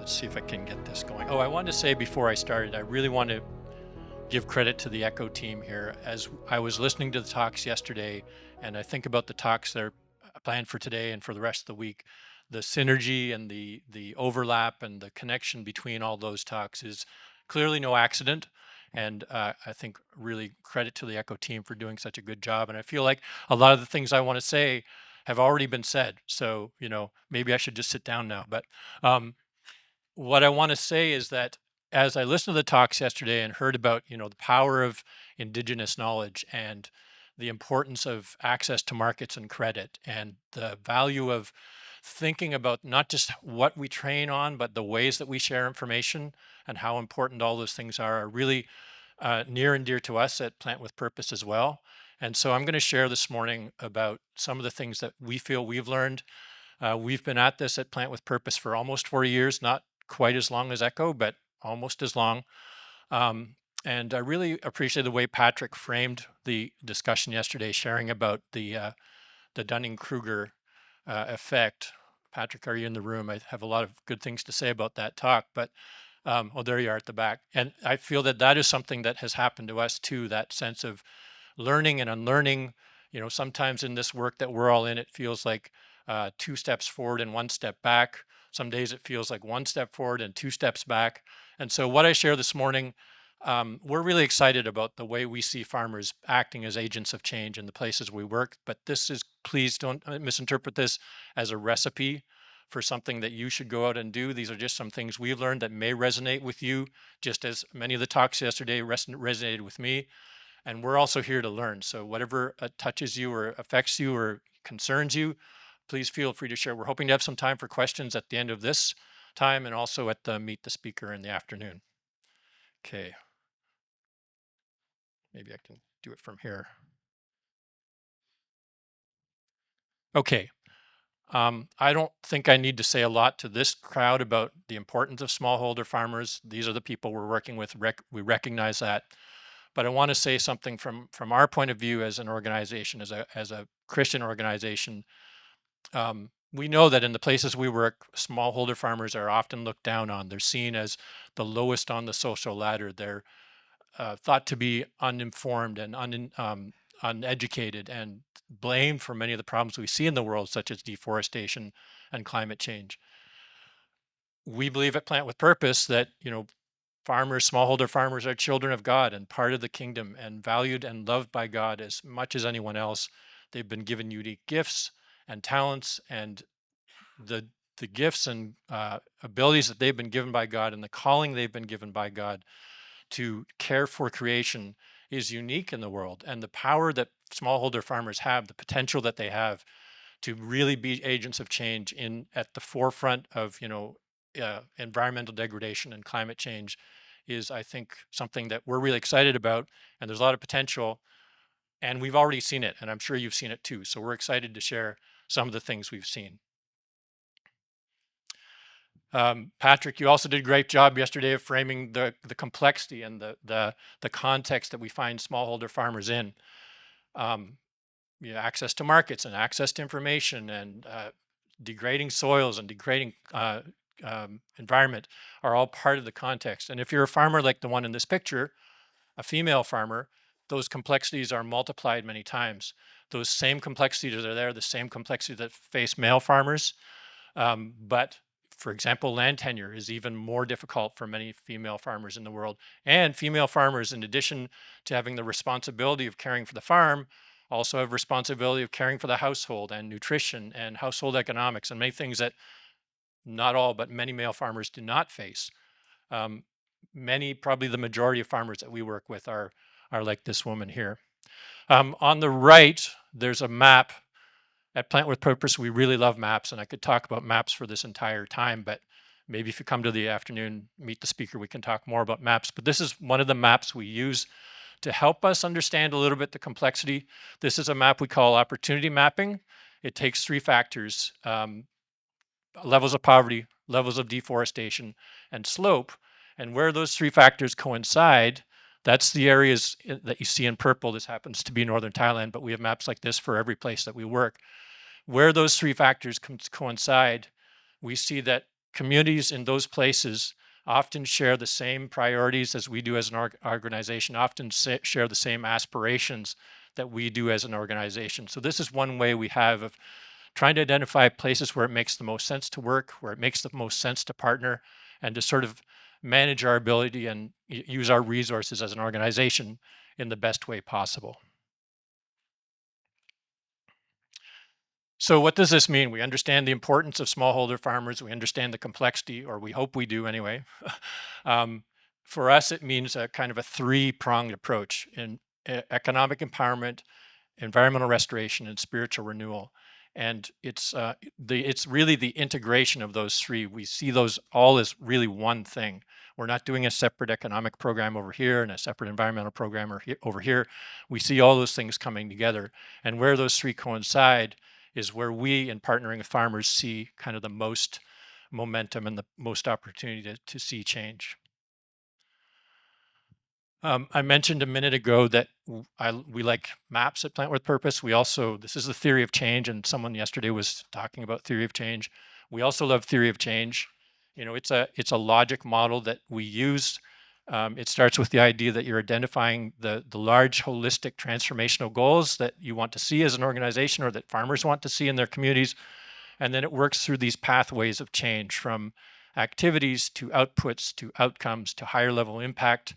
Let's see if I can get this going. Oh, I wanted to say before I started, I really want to give credit to the Echo team here. As I was listening to the talks yesterday, and I think about the talks that are planned for today and for the rest of the week, the synergy and the overlap and the connection between all those talks is clearly no accident. And I think really credit to the Echo team for doing such a good job. And I feel like a lot of the things I want to say have already been said. So, maybe I should just sit down now. But what I want to say is that as I listened to the talks yesterday and heard about, the power of indigenous knowledge and the importance of access to markets and credit and the value of thinking about not just what we train on, but the ways that we share information and how important all those things are really near and dear to us at Plant with Purpose as well. And so I'm going to share this morning about some of the things that we feel we've learned. We've been at this at Plant with Purpose for almost 4 years, not quite as long as Echo, but almost as long. Um, and I really appreciate the way Patrick framed the discussion yesterday, sharing about the Dunning-Kruger effect. Patrick, are you in the room? I have a lot of good things to say about that talk, but oh, there you are at the back. And I feel that that is something that has happened to us too, that sense of learning and unlearning. Sometimes in this work that we're all in, it feels like 2 steps forward and 1 step back. Some days it feels like 1 step forward and 2 steps back. And so what I share this morning, we're really excited about the way we see farmers acting as agents of change in the places we work. But please don't misinterpret this as a recipe for something that you should go out and do. These are just some things we've learned that may resonate with you, just as many of the talks yesterday resonated with me. And we're also here to learn. So whatever touches you or affects you or concerns you, please feel free to share. We're hoping to have some time for questions at the end of this time and also at the Meet the Speaker in the afternoon. Okay. Maybe I can do it from here. Okay. I don't think I need to say a lot to this crowd about the importance of smallholder farmers. These are the people we're working with. We recognize that. But I want to say something from our point of view as an organization, as a Christian organization. We know that in the places we work, smallholder farmers are often looked down on. They're seen as the lowest on the social ladder. They're thought to be uninformed and uneducated and blamed for many of the problems we see in the world, such as deforestation and climate change. We believe at Plant with Purpose that, smallholder farmers are children of God and part of the kingdom and valued and loved by God as much as anyone else. They've been given unique gifts and talents, and the gifts and abilities that they've been given by God and the calling they've been given by God to care for creation is unique in the world. And the power that smallholder farmers have, the potential that they have to really be agents of change at the forefront of environmental degradation and climate change is, I think, something that we're really excited about. And there's a lot of potential, and we've already seen it, and I'm sure you've seen it too. So we're excited to share some of the things we've seen. Patrick, you also did a great job yesterday of framing the complexity and the context that we find smallholder farmers in. Access to markets and access to information and degrading soils and degrading environment are all part of the context. And if you're a farmer like the one in this picture, a female farmer, those complexities are multiplied many times. Those same complexities are there, the same complexity that face male farmers. But for example, land tenure is even more difficult for many female farmers in the world. And female farmers, in addition to having the responsibility of caring for the farm, also have responsibility of caring for the household and nutrition and household economics and many things that not all, but many male farmers do not face. Probably the majority of farmers that we work with are like this woman here. On the right, there's a map. At Plant with Purpose, we really love maps, and I could talk about maps for this entire time, but maybe if you come to the afternoon, meet the speaker, we can talk more about maps. But this is one of the maps we use to help us understand a little bit the complexity. This is a map we call opportunity mapping. It takes 3 factors, levels of poverty, levels of deforestation, and slope. And where those 3 factors coincide, that's the areas that you see in purple. This happens to be northern Thailand, but we have maps like this for every place that we work. Where those 3 factors coincide, we see that communities in those places often share the same priorities as we do as an organization, often share the same aspirations that we do as an organization. So this is one way we have of trying to identify places where it makes the most sense to work, where it makes the most sense to partner, and to sort of manage our ability and use our resources as an organization in the best way possible. So what does this mean? We understand the importance of smallholder farmers. We understand the complexity, or we hope we do anyway. um, for us, it means a kind of a three-pronged approach in economic empowerment, environmental restoration, and spiritual renewal. And it's really the integration of those three. We see those all as really one thing. We're not doing a separate economic program over here and a separate environmental program over here. We see all those things coming together. And where those three coincide is where we, in partnering with farmers, see kind of the most momentum and the most opportunity to see change. I mentioned a minute ago that we like maps at Plant with Purpose. We also, this is the theory of change, and someone yesterday was talking about theory of change. We also love theory of change. You know, it's a logic model that we use. It starts with the idea that you're identifying the large holistic transformational goals that you want to see as an organization or that farmers want to see in their communities. And then it works through these pathways of change from activities to outputs to outcomes to higher level impact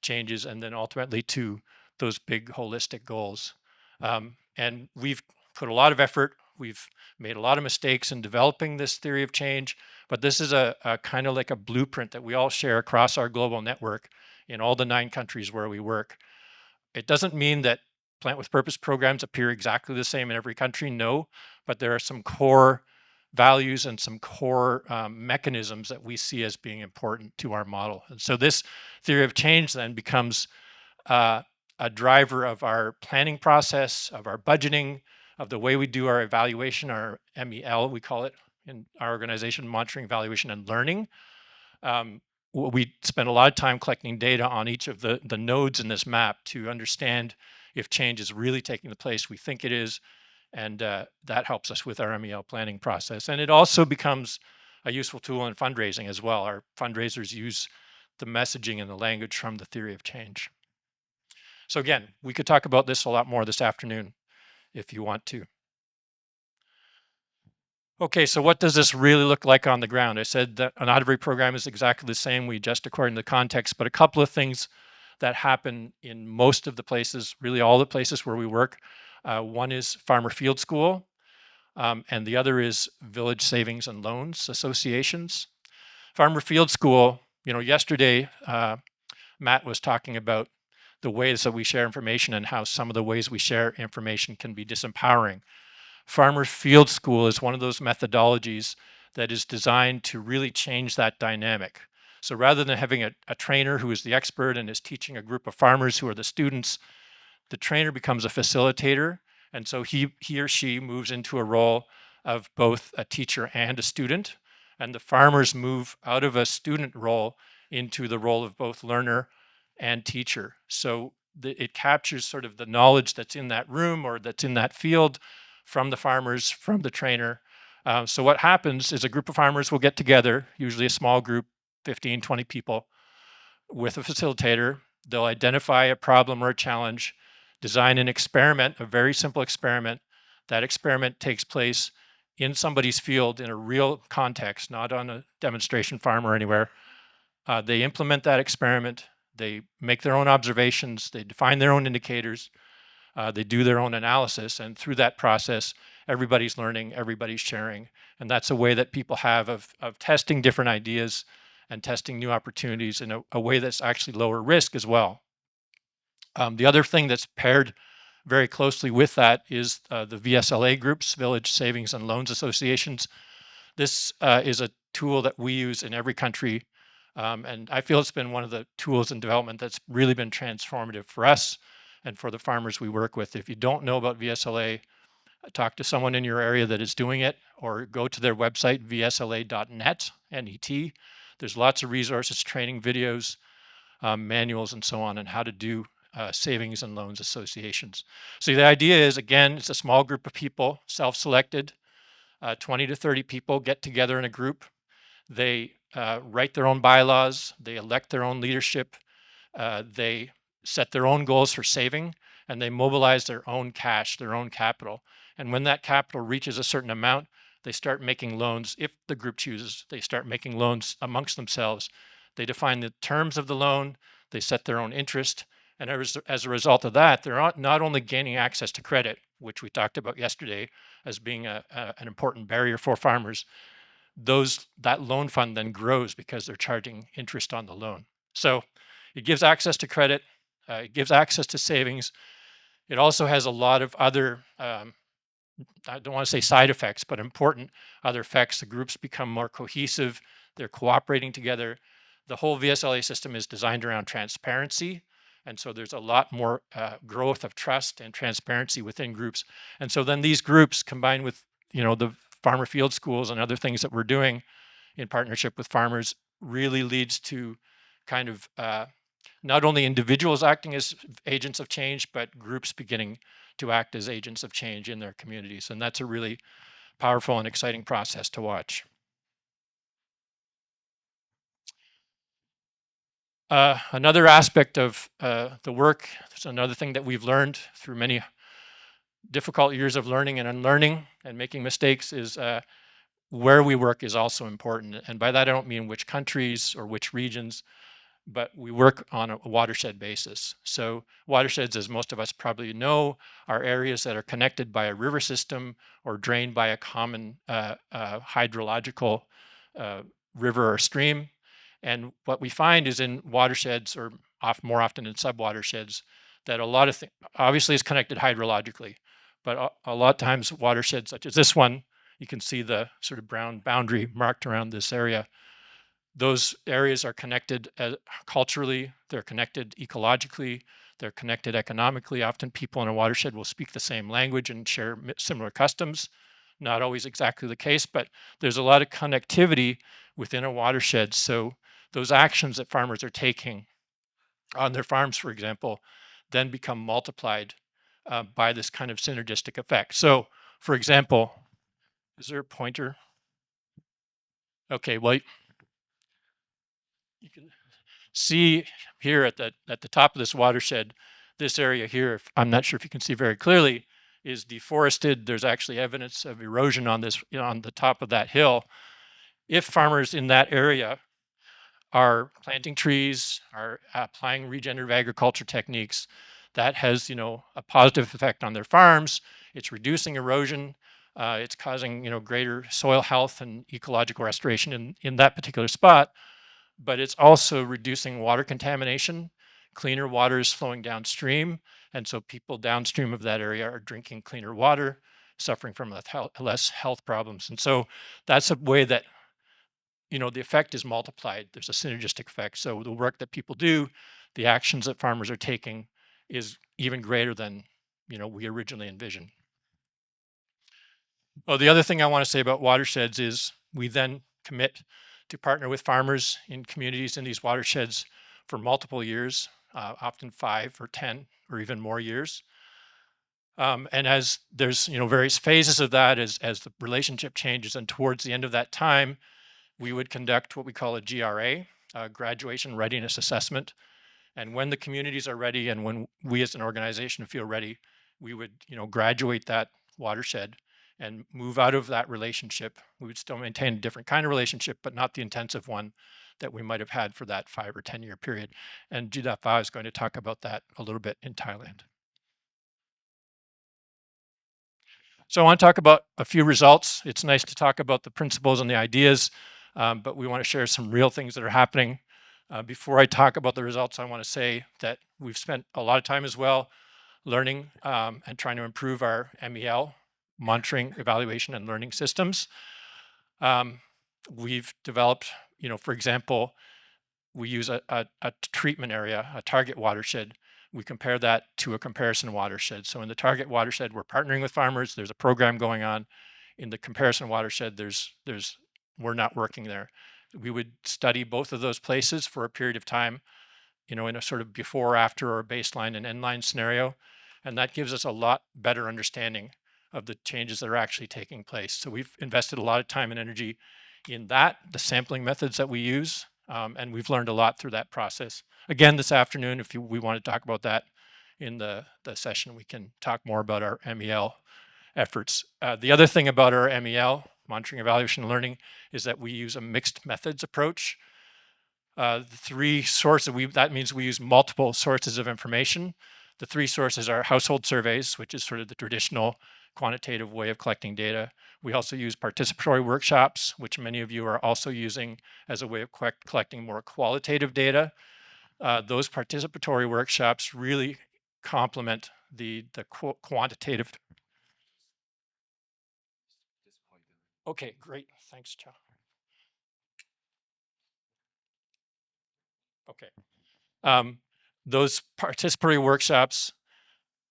changes, and then ultimately to those big holistic goals. And we've put a lot of effort. We've made a lot of mistakes in developing this theory of change, but this is a kind of like a blueprint that we all share across our global network in all the 9 countries where we work. It doesn't mean that Plant with Purpose programs appear exactly the same in every country, no, but there are some core values and some core mechanisms that we see as being important to our model. And so this theory of change then becomes uh, a driver of our planning process, of our budgeting, of the way we do our evaluation, our MEL, we call it in our organization, monitoring, evaluation, and learning. um, we spend a lot of time collecting data on each of the nodes in this map to understand if change is really taking the place we think it is. And that helps us with our MEL planning process. And it also becomes a useful tool in fundraising as well. Our fundraisers use the messaging and the language from the theory of change. So again, we could talk about this a lot more this afternoon if you want to. Okay, so what does this really look like on the ground? I said that not every program is exactly the same. We adjust according to the context, but a couple of things that happen in most of the places, really all the places where we work. One is Farmer Field School, and the other is Village Savings and Loans Associations. Farmer Field School, you know, yesterday Matt was talking about the ways that we share information and how some of the ways we share information can be disempowering. Farmer Field School is one of those methodologies that is designed to really change that dynamic. So rather than having a trainer who is the expert and is teaching a group of farmers who are the students, the trainer becomes a facilitator. And so he or she moves into a role of both a teacher and a student. And the farmers move out of a student role into the role of both learner and teacher. So it captures sort of the knowledge that's in that room or that's in that field from the farmers, from the trainer. So what happens is a group of farmers will get together, usually a small group, 15, 20 people, with a facilitator. They'll identify a problem or a challenge, design an experiment, a very simple experiment. That experiment takes place in somebody's field in a real context, not on a demonstration farm or anywhere. They implement that experiment. They make their own observations. They define their own indicators. They do their own analysis. And through that process, everybody's learning, everybody's sharing. And that's a way that people have of testing different ideas and testing new opportunities in a way that's actually lower risk as well. The other thing that's paired very closely with that is the VSLA groups, Village Savings and Loans Associations. This is a tool that we use in every country. And I feel it's been one of the tools in development that's really been transformative for us and for the farmers we work with. If you don't know about VSLA, talk to someone in your area that is doing it, or go to their website, vsla.net, N-E-T. There's lots of resources, training videos, manuals, and so on how to do savings and loans associations. So the idea is, again, it's a small group of people, self-selected, 20 to 30 people get together in a group. They write their own bylaws, they elect their own leadership, they set their own goals for saving, and they mobilize their own cash, their own capital. And when that capital reaches a certain amount, they start making loans. If the group chooses, they start making loans amongst themselves. They define the terms of the loan, they set their own interest. And as a result of that, they're not only gaining access to credit, which we talked about yesterday as being an important barrier for farmers, that loan fund then grows because they're charging interest on the loan. So it gives access to credit, it gives access to savings. It also has a lot of other, I don't want to say side effects, but important other effects. The groups become more cohesive, they're cooperating together. The whole VSLA system is designed around transparency. And so there's a lot more growth of trust and transparency within groups. And so then these groups combined with, the farmer field schools and other things that we're doing in partnership with farmers really leads to kind of not only individuals acting as agents of change, but groups beginning to act as agents of change in their communities. And that's a really powerful and exciting process to watch. Another aspect of the work, it's another thing that we've learned through many difficult years of learning and unlearning and making mistakes is where we work is also important. And by that, I don't mean which countries or which regions, but we work on a watershed basis. So watersheds, as most of us probably know, are areas that are connected by a river system or drained by a common hydrological river or stream. And what we find is in watersheds, or more often in subwatersheds, that a lot of things, obviously it's connected hydrologically, but a lot of times watersheds such as this one, you can see the sort of brown boundary marked around this area. Those areas are connected culturally, they're connected ecologically, they're connected economically. Often people in a watershed will speak the same language and share similar customs. Not always exactly the case, but there's a lot of connectivity within a watershed. So those actions that farmers are taking on their farms, for example, then become multiplied by this kind of synergistic effect. So, for example, is there a pointer? Okay, well, you can see here at the top of this watershed, this area here, I'm not sure if you can see very clearly, is deforested. There's actually evidence of erosion on this, on the top of that hill. If farmers in that area are planting trees, are applying regenerative agriculture techniques, that has, a positive effect on their farms. It's reducing erosion. It's causing, greater soil health and ecological restoration in that particular spot. But it's also reducing water contamination. Cleaner water is flowing downstream. And so people downstream of that area are drinking cleaner water, suffering from less health problems. And so that's a way that the effect is multiplied. There's a synergistic effect. So the work that people do, the actions that farmers are taking is even greater than, we originally envisioned. Well, the other thing I want to say about watersheds is we then commit to partner with farmers in communities in these watersheds for multiple years, often 5 or 10 or even more years. And as there's various phases of that, as the relationship changes, and towards the end of that time, we would conduct what we call a GRA, graduation readiness assessment. And when the communities are ready, and when we as an organization feel ready, we would graduate that watershed and move out of that relationship. We would still maintain a different kind of relationship, but not the intensive one that we might have had for that 5 or 10-year period. And Jidapa is going to talk about that a little bit in Thailand. So I want to talk about a few results. It's nice to talk about the principles and the ideas, but we want to share some real things that are happening. Before I talk about the results, I want to say that we've spent a lot of time as well learning and trying to improve our MEL, monitoring, evaluation, and learning systems. We've developed, for example, we use a treatment area, a target watershed. We compare that to a comparison watershed. So in the target watershed, we're partnering with farmers. There's a program going on. In the comparison watershed, we're not working there. We would study both of those places for a period of time, in a sort of before, after, or baseline and endline scenario. And that gives us a lot better understanding of the changes that are actually taking place. So we've invested a lot of time and energy in that, the sampling methods that we use, and we've learned a lot through that process. Again, this afternoon, if we want to talk about that in the session, we can talk more about our MEL efforts. The other thing about our MEL, monitoring, evaluation, and learning, is that we use a mixed methods approach. The three sources, that means we use multiple sources of information. The three sources are household surveys, which is sort of the traditional quantitative way of collecting data. We also use participatory workshops, which many of you are also using as a way of collecting more qualitative data. Those participatory workshops really complement the quantitative. Okay, great. Thanks, Chow. Okay. Um, those participatory workshops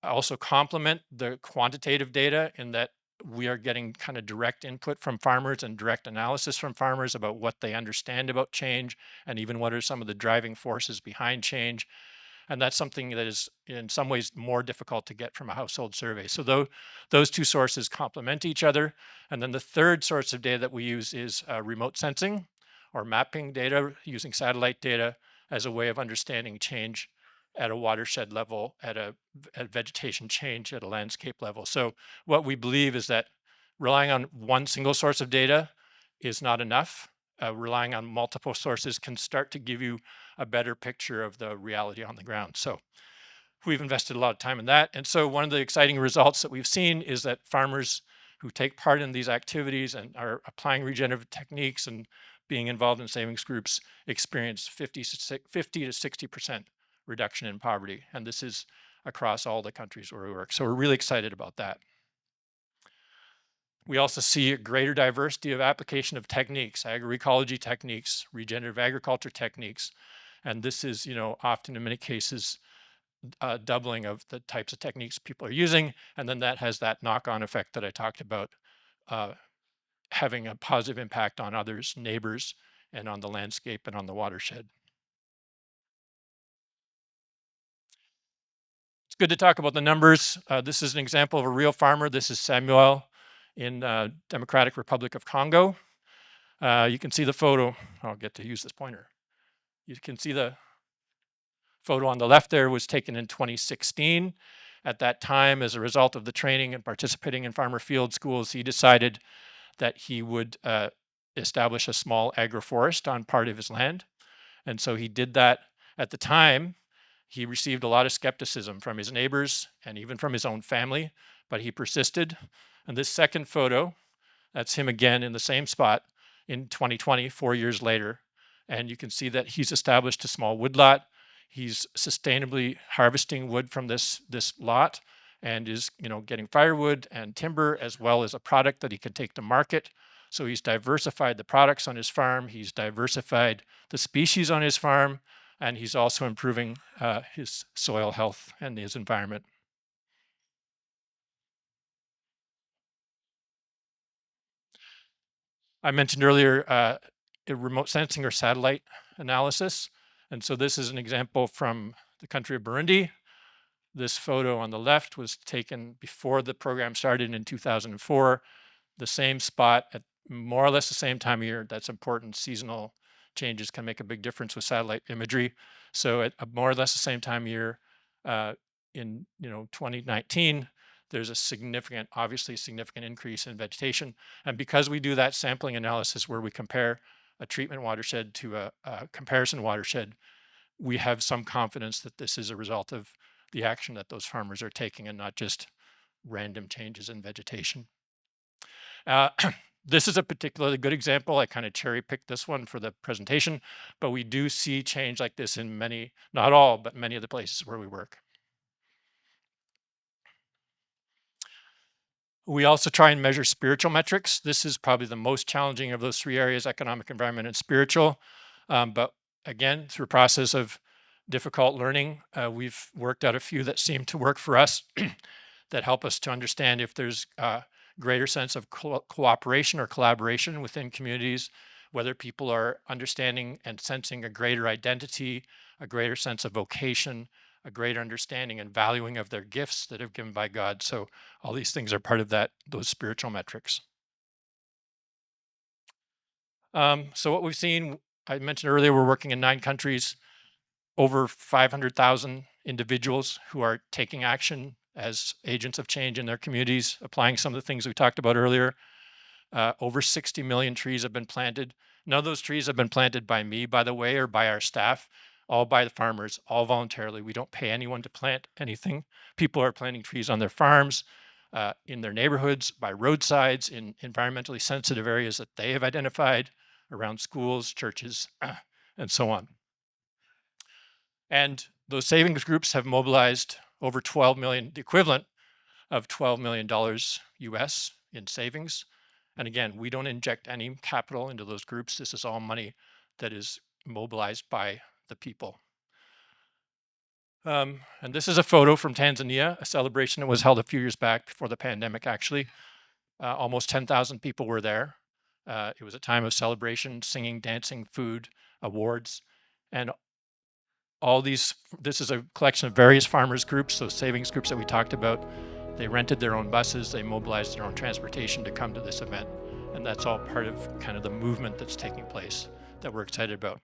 also complement the quantitative data in that we are getting kind of direct input from farmers and direct analysis from farmers about what they understand about change and even what are some of the driving forces behind change. And that's something that is in some ways more difficult to get from a household survey. So those two sources complement each other. And then the third source of data that we use is remote sensing or mapping data using satellite data as a way of understanding change at a watershed level, at vegetation change at a landscape level. So what we believe is that relying on one single source of data is not enough. Relying on multiple sources can start to give you a better picture of the reality on the ground. So we've invested a lot of time in that. And so one of the exciting results that we've seen is that farmers who take part in these activities and are applying regenerative techniques and being involved in savings groups experience 50 to 60% reduction in poverty. And this is across all the countries where we work. So we're really excited about that. We also see a greater diversity of application of techniques, agroecology techniques, regenerative agriculture techniques. And this is, often in many cases, doubling of the types of techniques people are using. And then that has that knock-on effect that I talked about, uh, having a positive impact on others, neighbors, and on the landscape and on the watershed. It's good to talk about the numbers. This is an example of a real farmer. This is Samuel in Democratic Republic of Congo. You can see the photo. I'll get to use this pointer. You can see the photo on the left there was taken in 2016. At that time, as a result of the training and participating in farmer field schools, he decided that he would establish a small agroforest on part of his land. And so he did that. At the time, he received a lot of skepticism from his neighbors and even from his own family, but he persisted. And this second photo, that's him again in the same spot in 2020, 4 years later. And you can see that he's established a small woodlot. He's sustainably harvesting wood from this lot and is, getting firewood and timber as well as a product that he can take to market. So he's diversified the products on his farm. He's diversified the species on his farm, and he's also improving his soil health and his environment. I mentioned earlier remote sensing or satellite analysis. And so this is an example from the country of Burundi. This photo on the left was taken before the program started in 2004. The same spot at more or less the same time of year. That's important. Seasonal changes can make a big difference with satellite imagery. So at more or less the same time of year uh, in 2019, there's obviously significant increase in vegetation. And because we do that sampling analysis where we compare a treatment watershed to a comparison watershed, we have some confidence that this is a result of the action that those farmers are taking and not just random changes in vegetation. Uh, this is a particularly good example. I kind of cherry picked this one for the presentation, but we do see change like this in many, not all, but many of the places where we work. We also try and measure spiritual metrics. This is probably the most challenging of those three areas, economic, environment, and spiritual. But again, through a process of difficult learning, we've worked out a few that seem to work for us that help us to understand if there's a greater sense of cooperation or collaboration within communities, whether people are understanding and sensing a greater identity, a greater sense of vocation, a greater understanding and valuing of their gifts that have given by God. So all these things are part of those spiritual metrics. So what we've seen, I mentioned earlier, we're working in 9 countries, over 500,000 individuals who are taking action as agents of change in their communities, applying some of the things we talked about earlier. Over 60 million trees have been planted. None of those trees have been planted by me, by the way, or by our staff, all by the farmers, all voluntarily. We don't pay anyone to plant anything. People are planting trees on their farms, in their neighborhoods, by roadsides, in environmentally sensitive areas that they have identified, around schools, churches, and so on. And those savings groups have mobilized over 12 million, the equivalent of $12 million US in savings. And again, we don't inject any capital into those groups. This is all money that is mobilized by the people. And this is a photo from Tanzania, a celebration that was held a few years back before the pandemic, actually. Almost 10,000 people were there. It was a time of celebration, singing, dancing, food, awards, and this is a collection of various farmers groups, those savings groups that we talked about. They rented their own buses, they mobilized their own transportation to come to this event. And that's all part of kind of the movement that's taking place that we're excited about.